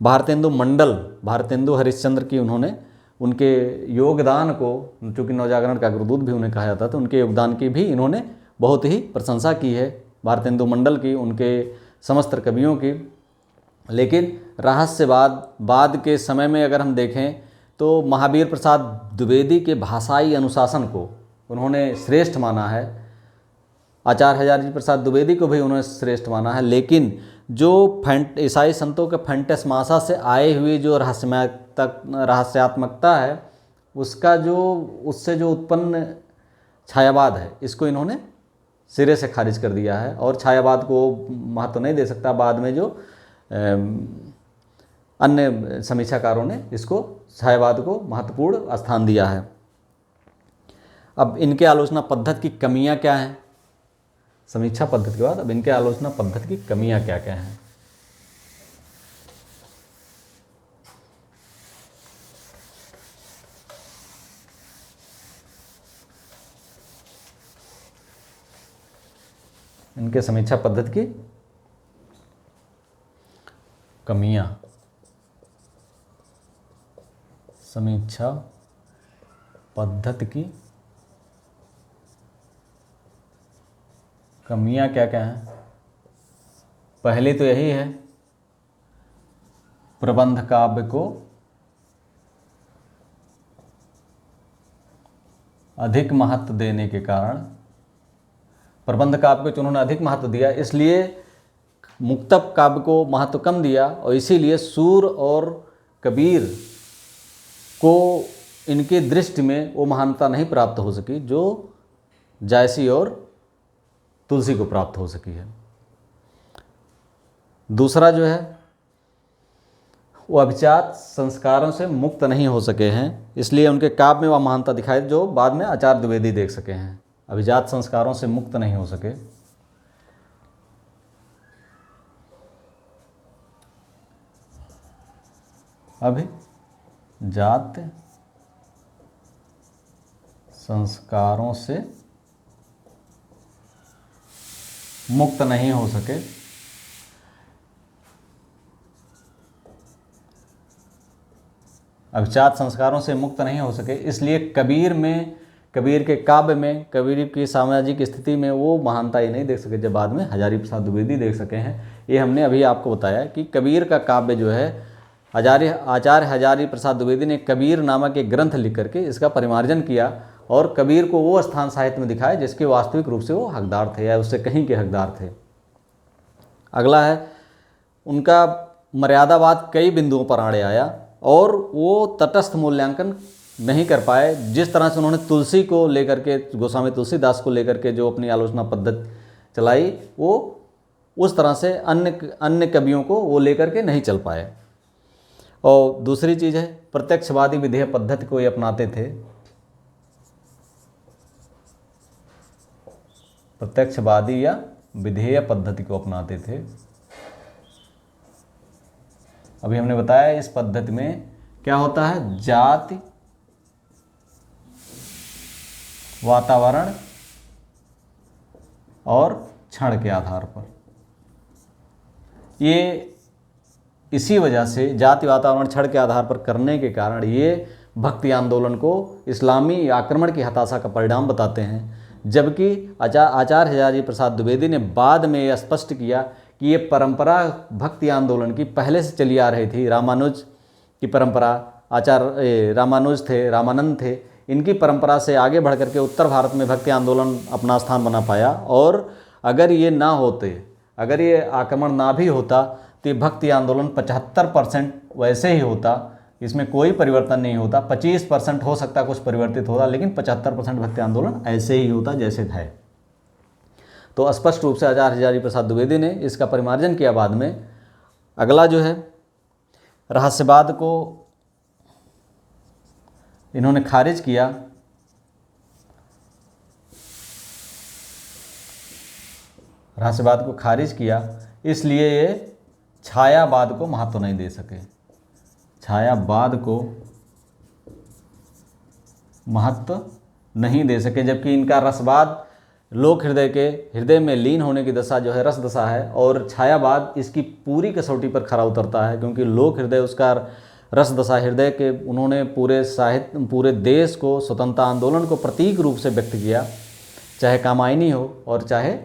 भारतेंदु मंडल, भारतेंदु हरिश्चंद्र की उन्होंने, उनके योगदान को, चूँकि नवजागरण का गुरुदूत भी उन्हें कहा जाता था, तो उनके योगदान की भी इन्होंने बहुत ही प्रशंसा की है, भारतेंदु मंडल की, उनके समस्त कवियों की। लेकिन रहस्यवाद बाद के समय में अगर हम देखें तो महावीर प्रसाद द्विवेदी के भाषाई अनुशासन को उन्होंने श्रेष्ठ माना है। आचार्य हजारी प्रसाद द्विवेदी को भी उन्होंने श्रेष्ठ माना है। लेकिन जो ईसाई संतों के फंटसमासा से आए हुए जो रहस्यात्मकता है, उसका जो उससे जो उत्पन्न छायावाद है, इसको इन्होंने सिरे से खारिज कर दिया है और छायावाद को महत्व नहीं दे सकता। बाद में जो अन्य समीक्षाकारों ने इसको छायावाद को महत्वपूर्ण स्थान दिया है। अब इनके आलोचना पद्धति की कमियां क्या हैं? समीक्षा पद्धति के बाद अब इनके आलोचना पद्धति की कमियां क्या क्या हैं? इनके समीक्षा पद्धति की कमियां, समीक्षा पद्धति की कमियां क्या क्या हैं? पहली तो यही है, प्रबंध काव्य को अधिक महत्व देने के कारण, प्रबंध काव्य को उन्होंने अधिक महत्व दिया, इसलिए मुक्तक काव्य को महत्व कम दिया और इसीलिए सूर और कबीर को इनके दृष्टि में वो महानता नहीं प्राप्त हो सकी जो जायसी और तुलसी को प्राप्त हो सकी है। दूसरा जो है, वो अभिजात संस्कारों से मुक्त नहीं हो सके हैं, इसलिए उनके काव्य में वह महानता दिखाई जो बाद में आचार्य द्विवेदी देख सके हैं। अभिजात संस्कारों से मुक्त नहीं हो सके। अभिजात संस्कारों से मुक्त नहीं हो सके, अभिजात संस्कारों से मुक्त नहीं हो सके, इसलिए कबीर के काव्य में, कबीर की सामाजिक स्थिति में वो महानता ही नहीं देख सके जब बाद में हजारी प्रसाद द्विवेदी देख सके हैं। ये हमने अभी आपको बताया कि कबीर का काव्य जो है, आचार्य हजारी प्रसाद द्विवेदी ने कबीर नामक एक ग्रंथ लिख करके इसका परिमार्जन किया और कबीर को वो स्थान साहित्य में दिखाया जिसके वास्तविक रूप से वो हकदार थे या उससे कहीं के हकदार थे। अगला है, उनका मर्यादावाद कई बिंदुओं पर आड़े आया और वो तटस्थ मूल्यांकन नहीं कर पाए। जिस तरह से उन्होंने तुलसी को लेकर के, गोस्वामी तुलसीदास को लेकर के जो अपनी आलोचना पद्धति चलाई, वो उस तरह से अन्य कवियों को वो लेकर के नहीं चल पाए। और दूसरी चीज़ है, प्रत्यक्षवादी विधेय पद्धति को ये अपनाते थे। प्रत्यक्षवादी या विधेय पद्धति को अपनाते थे। अभी हमने बताया इस पद्धति में क्या होता है, जाति, वातावरण और क्षण के आधार पर, ये इसी वजह से जाति, वातावरण, क्षण के आधार पर करने के कारण ये भक्ति आंदोलन को इस्लामी आक्रमण की हताशा का परिणाम बताते हैं। जबकि आचार्य हजारी प्रसाद द्विवेदी ने बाद में यह स्पष्ट किया कि ये परंपरा भक्ति आंदोलन की पहले से चली आ रही थी। रामानुज की परंपरा, आचार्य रामानुज थे, रामानंद थे, इनकी परंपरा से आगे बढ़ करके उत्तर भारत में भक्ति आंदोलन अपना स्थान बना पाया। और अगर ये ना होते, अगर ये आक्रमण ना भी होता तो ये भक्ति आंदोलन 75% वैसे ही होता, इसमें कोई परिवर्तन नहीं होता। 25% हो सकता कुछ परिवर्तित होता, लेकिन 75% भक्ति आंदोलन ऐसे ही होता जैसे है। तो स्पष्ट रूप से आचार्य हजारी प्रसाद द्विवेदी ने इसका परिमार्जन किया बाद में। अगला जो है, रहस्यवाद को इन्होंने खारिज किया। रहस्यवाद को खारिज किया, इसलिए ये छायावाद को महत्व नहीं दे सके। छायावाद को महत्व नहीं दे सके, जबकि इनका रसवाद लोक हृदय में लीन होने की दशा जो है रस दशा है, और छायावाद इसकी पूरी कसौटी पर खरा उतरता है, क्योंकि लोक हृदय उसका रस दशा हृदय के, उन्होंने पूरे साहित्य, पूरे देश को, स्वतंत्रता आंदोलन को प्रतीक रूप से व्यक्त किया। चाहे कामायनी हो और चाहे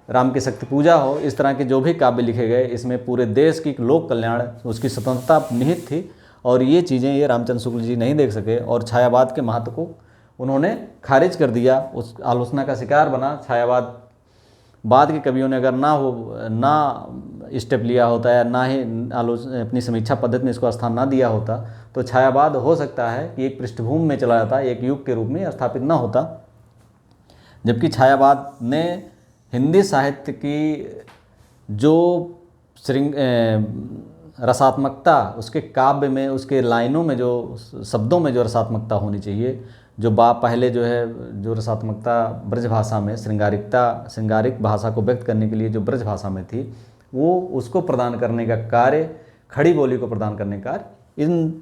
राम की शक्ति पूजा हो, इस तरह के जो भी काव्य लिखे गए, इसमें पूरे देश की लोक कल्याण, उसकी स्वतंत्रता निहित थी और ये चीज़ें ये रामचंद्र शुक्ल जी नहीं देख सके और छायावाद के महत्व को उन्होंने खारिज कर दिया, उस आलोचना का शिकार बना। छायावाद बाद के कवियों ने अगर ना स्टेप लिया होता या ना ही अपनी समीक्षा पद्धति में इसको स्थान ना दिया होता तो छायावाद हो सकता है कि एक पृष्ठभूमि में चला जाता, एक युग के रूप में स्थापित ना होता। जबकि छायावाद ने हिंदी साहित्य की जो रसात्मकता, उसके काव्य में, उसके लाइनों में, जो शब्दों में जो रसात्मकता होनी चाहिए, जो पहले जो है जो रसात्मकता ब्रज भाषा में श्रृंगारिक भाषा को व्यक्त करने के लिए जो ब्रज भाषा में थी, वो उसको प्रदान करने का कार्य, खड़ी बोली को प्रदान करने का कार्य इन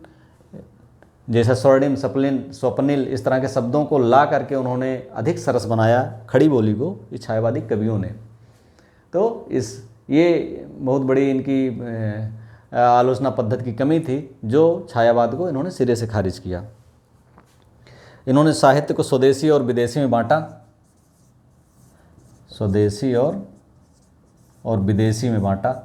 जैसे स्वर्णिम, स्वप्निल इस तरह के शब्दों को ला करके उन्होंने अधिक सरस बनाया खड़ी बोली को, इस छायावादी कवियों ने। तो ये बहुत बड़ी इनकी आलोचना पद्धति की कमी थी जो छायावाद को इन्होंने सिरे से खारिज किया। इन्होंने साहित्य को स्वदेशी और विदेशी में बांटा, स्वदेशी और विदेशी में बांटा।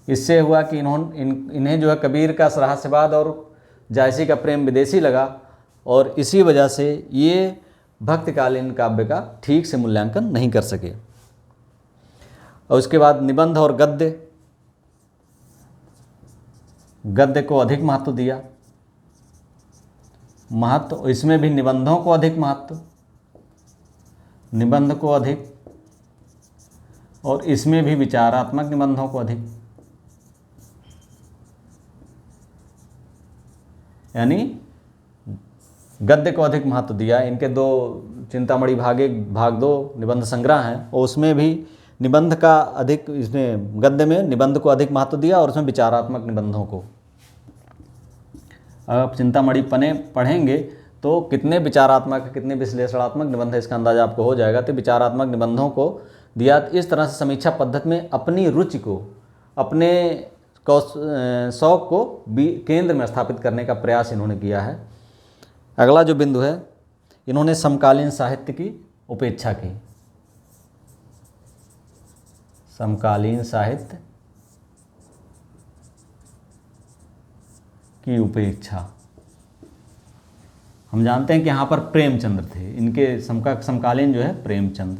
इससे हुआ कि इन्हें जो है कबीर का रहस्यवाद और जायसी का प्रेम विदेशी लगा और इसी वजह से ये भक्तकालीन काव्य का ठीक से मूल्यांकन नहीं कर सके। और उसके बाद निबंध और गद्य को अधिक महत्व दिया। इसमें भी निबंधों को अधिक महत्व, निबंध को अधिक, और इसमें भी विचारात्मक निबंधों को अधिक, यानी गद्य को अधिक महत्व दिया। इनके 2 चिंतामणि भाग 2 निबंध संग्रह हैं और उसमें भी निबंध का अधिक, इसमें गद्य में निबंध को अधिक महत्व दिया और उसमें विचारात्मक निबंधों को। अगर आप चिंतामणि पढ़ेंगे तो कितने विचारात्मक, कितने विश्लेषणात्मक निबंध है इसका अंदाजा आपको हो जाएगा। तो विचारात्मक निबंधों को दिया। इस तरह से समीक्षा पद्धति में अपनी रुचि को, अपने शौक को केंद्र में स्थापित करने का प्रयास इन्होंने किया है। अगला जो बिंदु है, इन्होंने समकालीन साहित्य की उपेक्षा की। समकालीन साहित्य की उपेक्षा। हम जानते हैं कि यहाँ पर प्रेमचंद्र थे, इनके समकालीन जो है प्रेमचंद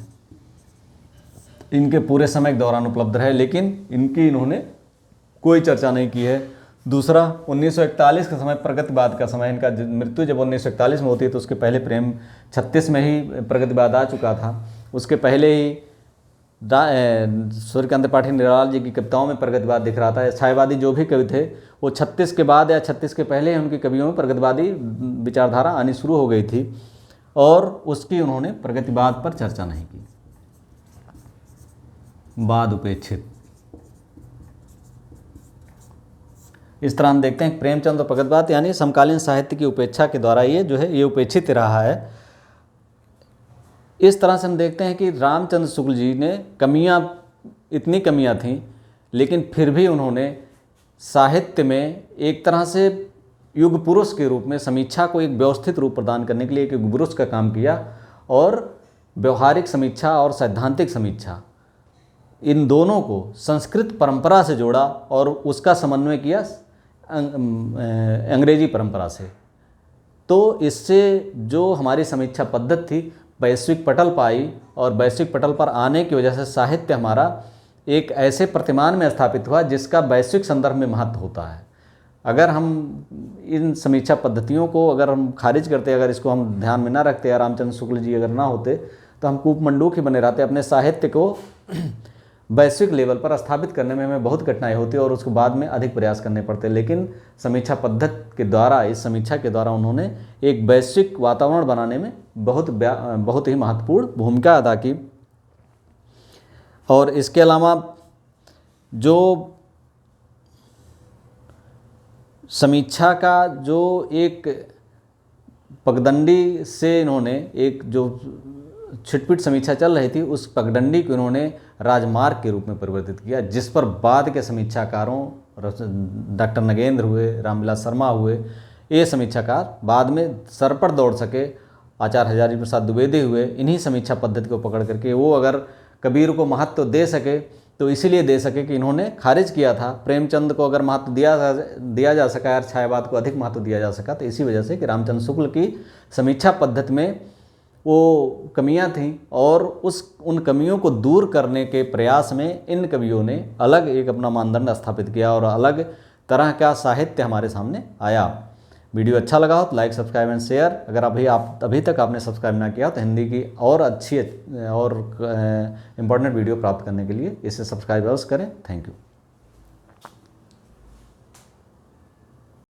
इनके पूरे समय के दौरान उपलब्ध रहे, लेकिन इन्होंने कोई चर्चा नहीं की है। दूसरा, 1941 का समय प्रगतिवाद का समय, इनका मृत्यु जब 1941 में होती है तो उसके पहले 36 में ही प्रगतिवाद आ चुका था। उसके पहले ही सूर्यकांत त्रिपाठी निराला जी की कविताओं में प्रगतिवाद दिख रहा था। छायावादी जो भी कवि थे वो 36 के बाद या 36 के पहले ही उनकी कवियों में प्रगतिवादी विचारधारा आनी शुरू हो गई थी और उसकी उन्होंने प्रगतिवाद पर चर्चा नहीं की। बाद उपेक्षित। इस तरह हम देखते हैं प्रेमचंद और प्रगतिवाद यानी समकालीन साहित्य की उपेक्षा के द्वारा ये उपेक्षित रहा है। इस तरह से हम देखते हैं कि रामचंद्र शुक्ल जी ने इतनी कमियां थीं, लेकिन फिर भी उन्होंने साहित्य में एक तरह से युग पुरुष के रूप में समीक्षा को एक व्यवस्थित रूप प्रदान करने के लिए एक युग पुरुष का काम किया और व्यवहारिक समीक्षा और सैद्धांतिक समीक्षा, इन दोनों को संस्कृत परंपरा से जोड़ा और उसका समन्वय किया अंग्रेजी परंपरा से। तो इससे जो हमारी समीक्षा पद्धति थी वैश्विक पटल पाई और वैश्विक पटल पर आने की वजह से साहित्य हमारा एक ऐसे प्रतिमान में स्थापित हुआ जिसका वैश्विक संदर्भ में महत्व होता है। अगर हम इन समीक्षा पद्धतियों को अगर हम खारिज करते, अगर इसको हम ध्यान में ना रखते या रामचंद्र शुक्ल जी अगर ना होते तो हम कूपमंडूक ही बने रहते। अपने साहित्य को वैश्विक लेवल पर स्थापित करने में हमें बहुत कठिनाई होती है और उसको बाद में अधिक प्रयास करने पड़ते। लेकिन समीक्षा पद्धति के द्वारा, इस समीक्षा के द्वारा उन्होंने एक वैश्विक वातावरण बनाने में बहुत ही महत्वपूर्ण भूमिका अदा की। और इसके अलावा जो समीक्षा का जो एक पगडंडी से इन्होंने एक जो छिटपिट समीक्षा चल रही थी उस पगडंडी को इन्होंने राजमार्ग के रूप में परिवर्तित किया, जिस पर बाद के समीक्षाकारों डॉक्टर नगेंद्र हुए, रामविलास शर्मा हुए, ये समीक्षाकार बाद में सर पर दौड़ सके। आचार्य हजारी प्रसाद द्विवेदी हुए, इन्हीं समीक्षा पद्धति को पकड़ करके वो अगर कबीर को महत्व दे सके तो इसीलिए दे सके कि इन्होंने खारिज किया था। प्रेमचंद को अगर महत्व दिया जा सका और छायावाद को अधिक महत्व दिया जा सका, तो इसी वजह से कि रामचंद्र शुक्ल की समीक्षा पद्धति में वो कमियां थीं, और उन कमियों को दूर करने के प्रयास में इन कवियों ने अलग एक अपना मानदंड स्थापित किया और अलग तरह का साहित्य हमारे सामने आया। वीडियो अच्छा लगा हो तो लाइक, सब्सक्राइब एंड शेयर। अगर अभी तक आपने सब्सक्राइब ना किया तो हिंदी की और अच्छी और इम्पोर्टेंट वीडियो प्राप्त करने के लिए इसे सब्सक्राइब अवश्य करें। Thank you.